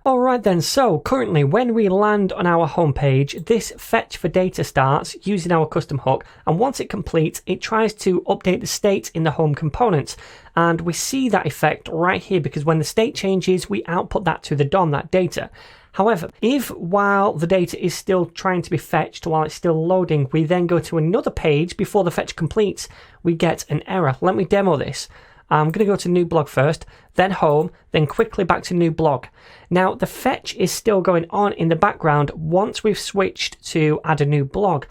Alright then, so currently when we land on our homepage, this fetch for data starts using our custom hook, and once it completes, it tries to update the state in the home component. And we see that effect right here because when the state changes, we output that to the DOM, that data. However, if while the data is still trying to be fetched, while it's still loading, we then go to another page before the fetch completes, we get an error. Let me demo this. I'm going to go to new blog first, then home, then quickly back to new blog. Now the fetch is still going on in the background once we've switched to add a new blog.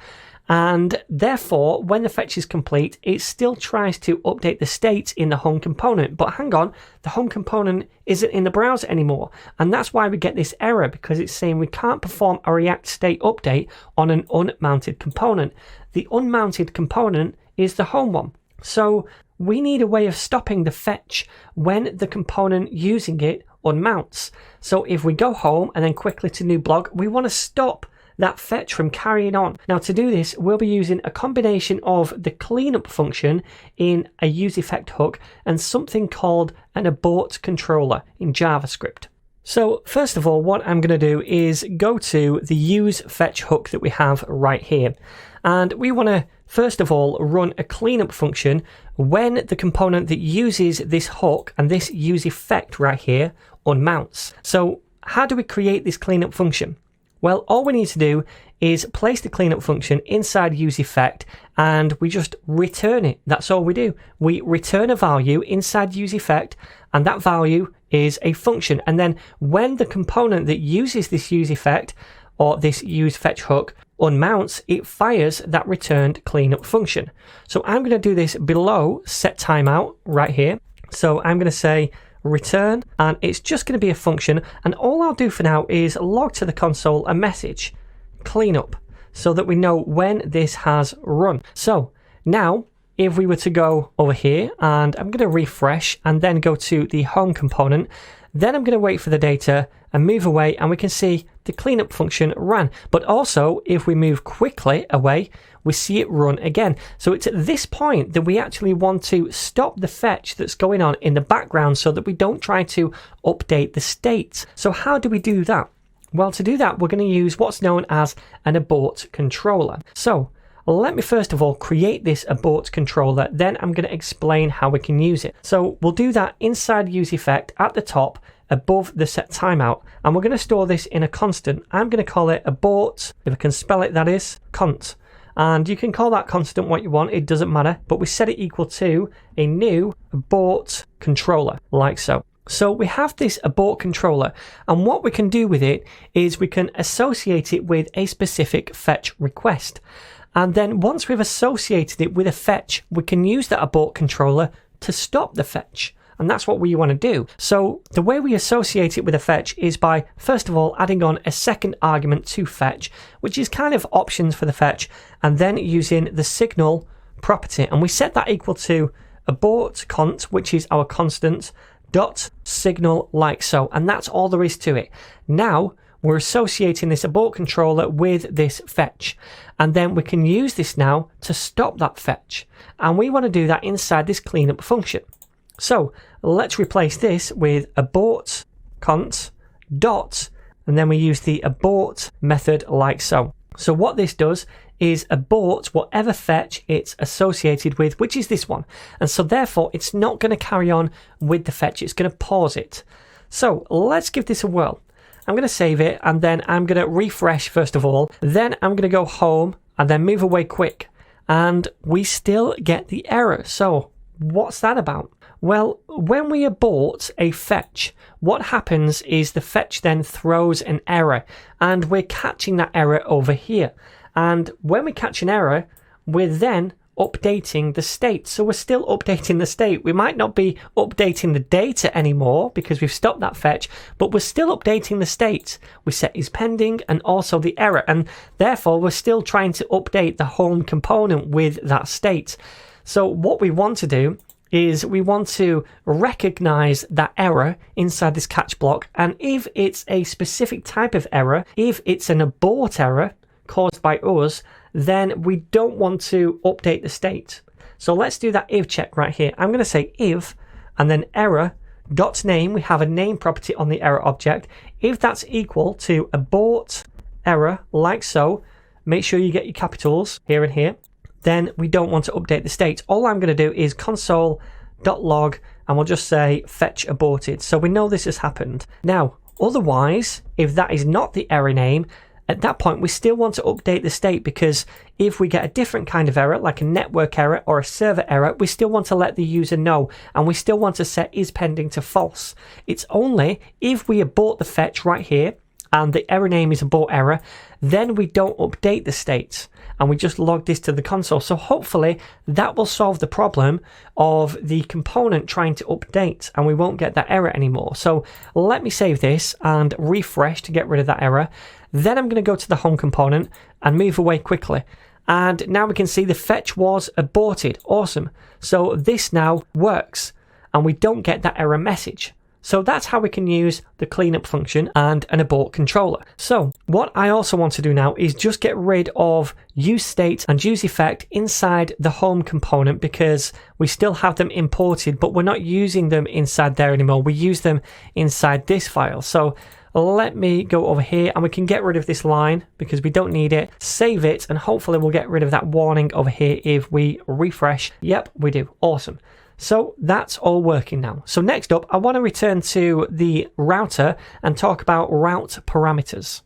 And therefore, when the fetch is complete, it still tries to update the state in the home component. But hang on, the home component isn't in the browser anymore. And that's why we get this error, because it's saying we can't perform a React state update on an unmounted component. The unmounted component is the home one. So we need a way of stopping the fetch when the component using it unmounts. So if we go home and then quickly to new blog, we want to stop that fetch from carrying on. Now to do this, we'll be using a combination of the cleanup function in a useEffect hook and something called an abort controller in JavaScript. So first of all, what I'm going to do is go to the useFetch hook that we have right here. And we want to, first of all, run a cleanup function when the component that uses this hook and this useEffect right here unmounts. So how do we create this cleanup function? Well, all we need to do is place the cleanup function inside useEffect and we just return it. That's all we do. We return a value inside useEffect and that value is a function. And then when the component that uses this useEffect or this useFetch hook unmounts, it fires that returned cleanup function. So I'm going to do this below set timeout right here. So I'm going to say return, and it's just going to be a function, and all I'll do for now is log to the console a message cleanup so that we know when this has run. So now if we were to go over here and I'm going to refresh and then go to the home component, then I'm going to wait for the data and move away, and we can see the cleanup function ran. But also if we move quickly away, we see it run again. So it's at this point that we actually want to stop the fetch that's going on in the background so that we don't try to update the state. So how do we do that? Well, to do that, we're going to use what's known as an abort controller. So let me first of all create this abort controller, then I'm going to explain how we can use it. So we'll do that inside useEffect at the top above the set timeout, and we're going to store this in a constant. I'm going to call it abort, if I can spell it, that is cont. And you can call that constant what you want, it doesn't matter, but we set it equal to a new abort controller, like so. So we have this abort controller, and what we can do with it is we can associate it with a specific fetch request. And then once we've associated it with a fetch, we can use that abort controller to stop the fetch. And that's what we want to do. So the way we associate it with a fetch is by, first of all, adding on a second argument to fetch, which is kind of options for the fetch, and then using the signal property. And we set that equal to abort cont, which is our constant, dot signal like so. And that's all there is to it. Now we're associating this abort controller with this fetch. And then we can use this now to stop that fetch. And we want to do that inside this cleanup function. So let's replace this with abort cont dot, and then we use the abort method like so. So what this does is abort whatever fetch it's associated with, which is this one. And so therefore it's not going to carry on with the fetch, it's going to pause it. So let's give this a whirl. I'm going to save it and then I'm going to refresh first of all. Then I'm going to go home and then move away quick. And we still get the error. So what's that about? Well, when we abort a fetch, what happens is the fetch then throws an error, and we're catching that error over here. And when we catch an error, we're then updating the state. So we're still updating the state. We might not be updating the data anymore because we've stopped that fetch, but we're still updating the state. We set is pending and also the error, and therefore we're still trying to update the home component with that state. So what we want to do is we want to recognize that error inside this catch block, and if it's a specific type of error, if it's an abort error caused by us, then we don't want to update the state. So let's do that if check right here. I'm going to say if and then error dot name, we have a name property on the error object. If that's equal to abort error, like so, make sure you get your capitals here and here, then we don't want to update the state. All I'm going to do is console.log and we'll just say fetch aborted. So we know this has happened. Now, otherwise, if that is not the error name, at that point, we still want to update the state, because if we get a different kind of error, like a network error or a server error, we still want to let the user know, and we still want to set is pending to false. It's only if we abort the fetch right here, and the error name is abort error, then we don't update the state, and we just log this to the console. So hopefully that will solve the problem of the component trying to update, and we won't get that error anymore. So let me save this and refresh to get rid of that error. Then I'm going to go to the home component and move away quickly. And now we can see the fetch was aborted. Awesome. So this now works, and we don't get that error message. So that's how we can use the cleanup function and an abort controller. So what I also want to do now is just get rid of useState and useEffect inside the home component, because we still have them imported, but we're not using them inside there anymore. We use them inside this file. So let me go over here and we can get rid of this line because we don't need it. Save it, and hopefully we'll get rid of that warning over here if we refresh. Yep, we do. Awesome. So that's all working now. So next up, I want to return to the router and talk about route parameters.